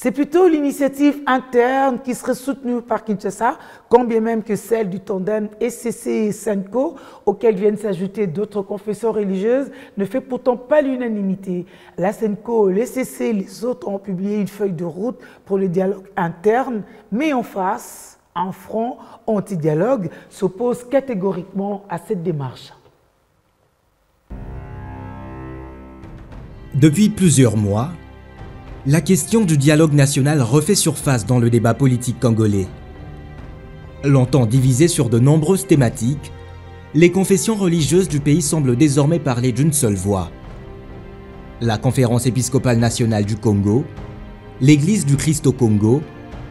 C'est plutôt l'initiative interne qui serait soutenue par Kinshasa, quand bien même que celle du tandem SCC et SENCO, auxquels viennent s'ajouter d'autres confessions religieuses, ne fait pourtant pas l'unanimité. La SENCO, les SCC et les autres ont publié une feuille de route pour le dialogue interne, mais en face, un front anti-dialogue s'oppose catégoriquement à cette démarche. Depuis plusieurs mois, la question du dialogue national refait surface dans le débat politique congolais. Longtemps divisées sur de nombreuses thématiques, les confessions religieuses du pays semblent désormais parler d'une seule voix. La Conférence épiscopale nationale du Congo, l'Église du Christ au Congo,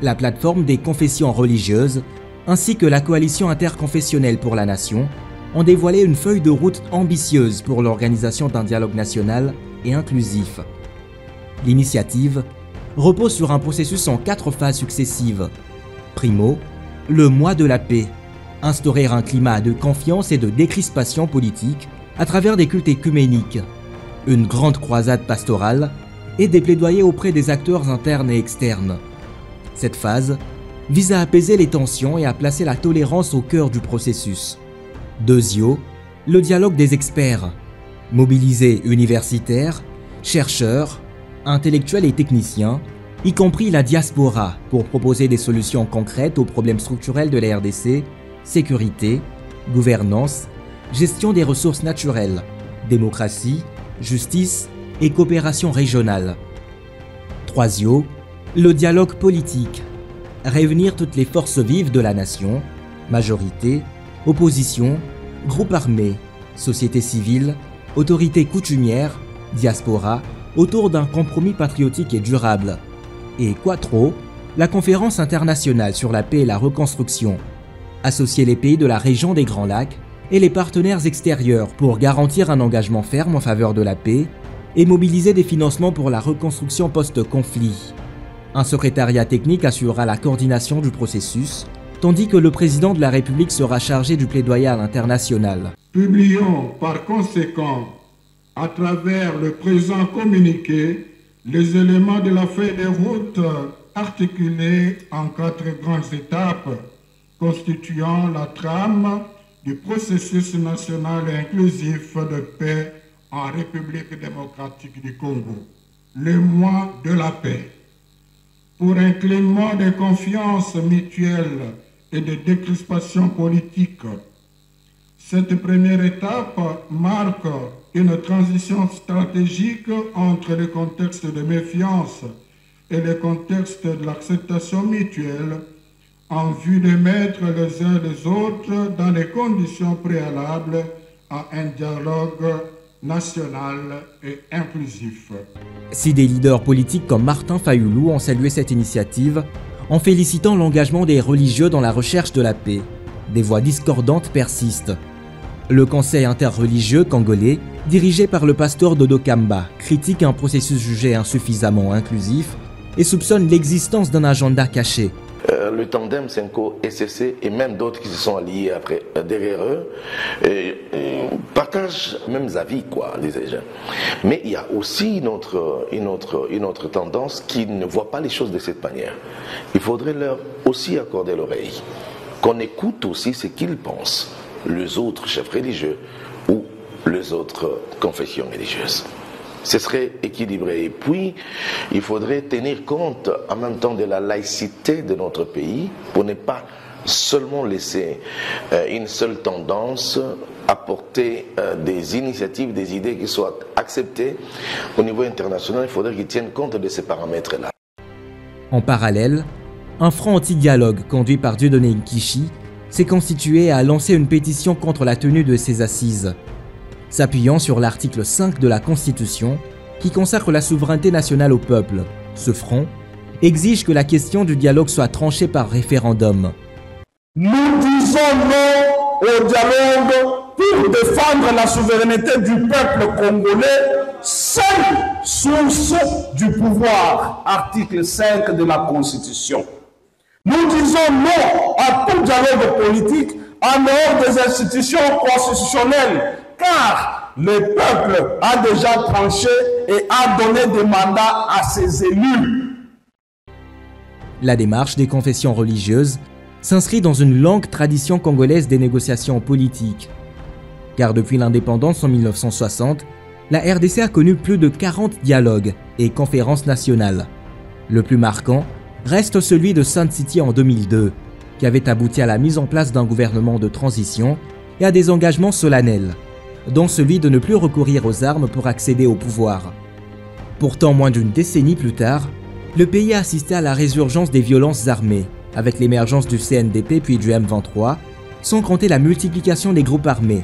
la plateforme des confessions religieuses, ainsi que la coalition interconfessionnelle pour la nation, ont dévoilé une feuille de route ambitieuse pour l'organisation d'un dialogue national et inclusif. L'initiative repose sur un processus en 4 phases successives. Primo, le mois de la paix. Instaurer un climat de confiance et de décrispation politique à travers des cultes œcuméniques. Une grande croisade pastorale et des plaidoyers auprès des acteurs internes et externes. Cette phase vise à apaiser les tensions et à placer la tolérance au cœur du processus. Deuxio, le dialogue des experts. Mobiliser universitaires, chercheurs, intellectuels et techniciens, y compris la diaspora, pour proposer des solutions concrètes aux problèmes structurels de la RDC, sécurité, gouvernance, gestion des ressources naturelles, démocratie, justice et coopération régionale. Troisio, le dialogue politique. Réunir toutes les forces vives de la nation, majorité, opposition, groupes armés, société civile, autorités coutumières, diaspora, autour d'un compromis patriotique et durable. Et quattro, la conférence internationale sur la paix et la reconstruction. Associer les pays de la région des Grands Lacs et les partenaires extérieurs pour garantir un engagement ferme en faveur de la paix et mobiliser des financements pour la reconstruction post-conflit. Un secrétariat technique assurera la coordination du processus, tandis que le président de la République sera chargé du plaidoyer à l'international. Publions par conséquent, à travers le présent communiqué, les éléments de la feuille de route articulés en 4 grandes étapes constituant la trame du processus national et inclusif de paix en République démocratique du Congo. Le mois de la paix. Pour un climat de confiance mutuelle et de décrispation politique, cette première étape marque une transition stratégique entre le contexte de méfiance et le contexte de l'acceptation mutuelle en vue de mettre les uns les autres dans les conditions préalables à un dialogue national et inclusif. Si des leaders politiques comme Martin Fayulu ont salué cette initiative en félicitant l'engagement des religieux dans la recherche de la paix, des voix discordantes persistent. Le Conseil interreligieux congolais, dirigé par le pasteur Dodo Kamba, critique un processus jugé insuffisamment inclusif et soupçonne l'existence d'un agenda caché. Le tandem SENCO, SCC et même d'autres qui se sont alliés après, derrière eux partagent les mêmes avis, disais-je. Mais il y a aussi une autre tendance qui ne voit pas les choses de cette manière. Il faudrait leur aussi accorder l'oreille, qu'on écoute aussi ce qu'ils pensent, les autres chefs religieux ou les autres confessions religieuses. Ce serait équilibré. Et puis, il faudrait tenir compte en même temps de la laïcité de notre pays pour ne pas seulement laisser une seule tendance apporter des initiatives, des idées qui soient acceptées au niveau international. Il faudrait qu'ils tiennent compte de ces paramètres-là. En parallèle, un front anti-dialogue conduit par Dieudonné Nkishi s'est constitué et a lancé une pétition contre la tenue de ces assises. S'appuyant sur l'article 5 de la Constitution, qui consacre la souveraineté nationale au peuple, ce front exige que la question du dialogue soit tranchée par référendum. Nous disons non au dialogue pour défendre la souveraineté du peuple congolais, seule source du pouvoir, article 5 de la Constitution. Nous disons non à tout dialogue politique en dehors des institutions constitutionnelles, car le peuple a déjà tranché et a donné des mandats à ses élus. La démarche des confessions religieuses s'inscrit dans une longue tradition congolaise des négociations politiques. Car depuis l'indépendance en 1960, la RDC a connu plus de 40 dialogues et conférences nationales. Le plus marquant reste celui de Sun City en 2002, qui avait abouti à la mise en place d'un gouvernement de transition et à des engagements solennels, dont celui de ne plus recourir aux armes pour accéder au pouvoir. Pourtant, moins d'une décennie plus tard, le pays a assisté à la résurgence des violences armées, avec l'émergence du CNDP puis du M23, sans compter la multiplication des groupes armés,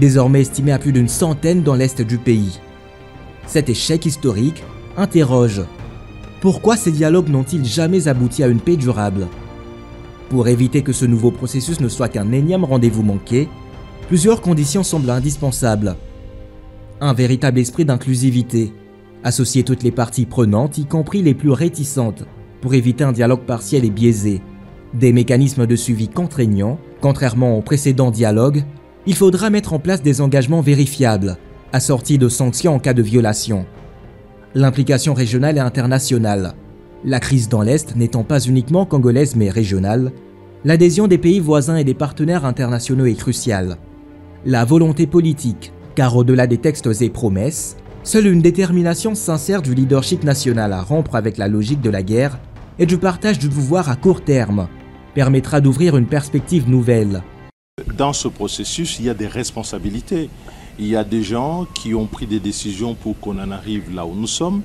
désormais estimés à plus d'une centaine dans l'est du pays. Cet échec historique interroge. Pourquoi ces dialogues n'ont-ils jamais abouti à une paix durable? Pour éviter que ce nouveau processus ne soit qu'un énième rendez-vous manqué, plusieurs conditions semblent indispensables. Un véritable esprit d'inclusivité, associer toutes les parties prenantes, y compris les plus réticentes, pour éviter un dialogue partiel et biaisé. Des mécanismes de suivi contraignants, contrairement aux précédents dialogues, il faudra mettre en place des engagements vérifiables, assortis de sanctions en cas de violation. L'implication régionale et internationale. La crise dans l'Est n'étant pas uniquement congolaise mais régionale, l'adhésion des pays voisins et des partenaires internationaux est cruciale. La volonté politique, car au-delà des textes et promesses, seule une détermination sincère du leadership national à rompre avec la logique de la guerre et du partage du pouvoir à court terme permettra d'ouvrir une perspective nouvelle. Dans ce processus, il y a des responsabilités. Il y a des gens qui ont pris des décisions pour qu'on en arrive là où nous sommes.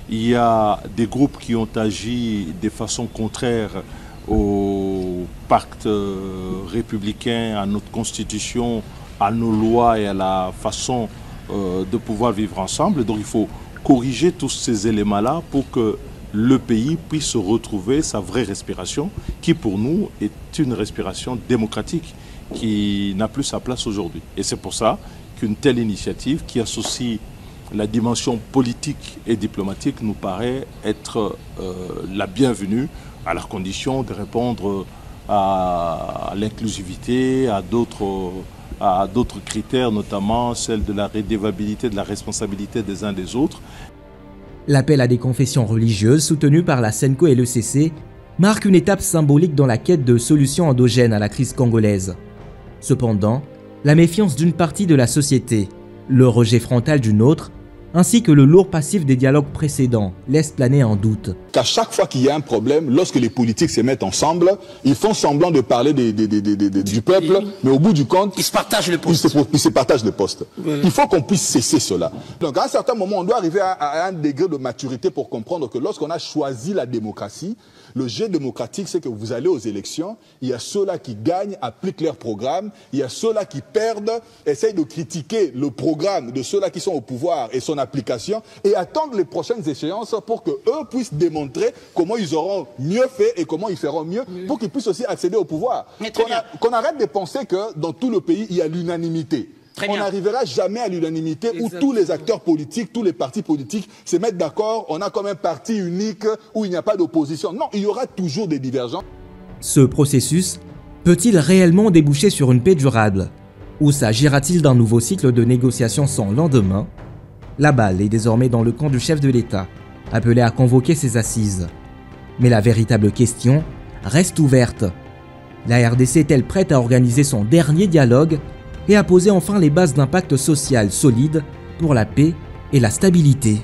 Il y a des groupes qui ont agi de façon contraire au pacte républicain, à notre constitution, à nos lois et à la façon de pouvoir vivre ensemble. Donc il faut corriger tous ces éléments-là pour que le pays puisse retrouver sa vraie respiration, qui pour nous est une respiration démocratique, qui n'a plus sa place aujourd'hui. Et c'est pour ça qu'une telle initiative qui associe la dimension politique et diplomatique nous paraît être la bienvenue, à la condition de répondre à l'inclusivité, à d'autres critères, notamment celle de la redevabilité, de la responsabilité des uns des autres. L'appel à des confessions religieuses soutenues par la SENCO et l'ECC marque une étape symbolique dans la quête de solutions endogènes à la crise congolaise. Cependant, la méfiance d'une partie de la société, le rejet frontal d'une autre, ainsi que le lourd passif des dialogues précédents laissent planer un doute. Qu'à chaque fois qu'il y a un problème, lorsque les politiques se mettent ensemble, ils font semblant de parler du peuple, mais au bout du compte, ils se partagent le poste. Ils se partagent le poste. Ouais. Il faut qu'on puisse cesser cela. Donc à un certain moment, on doit arriver à un degré de maturité pour comprendre que lorsqu'on a choisi la démocratie, le jeu démocratique, c'est que vous allez aux élections, il y a ceux-là qui gagnent, appliquent leur programme, il y a ceux-là qui perdent, essayent de critiquer le programme de ceux-là qui sont au pouvoir et son application, et attendent les prochaines échéances pour qu'eux puissent démontrer comment ils auront mieux fait et comment ils feront mieux, pour qu'ils puissent aussi accéder au pouvoir. Qu'on arrête de penser que dans tout le pays, il y a l'unanimité. On n'arrivera jamais à l'unanimité où tous les acteurs politiques, tous les partis politiques se mettent d'accord, on a comme un parti unique où il n'y a pas d'opposition. Non, il y aura toujours des divergences. Ce processus peut-il réellement déboucher sur une paix durable? Ou s'agira-t-il d'un nouveau cycle de négociations sans lendemain? La balle est désormais dans le camp du chef de l'État, appelé à convoquer ses assises. Mais la véritable question reste ouverte. La RDC est-elle prête à organiser son dernier dialogue et à poser enfin les bases d'un pacte social solide pour la paix et la stabilité?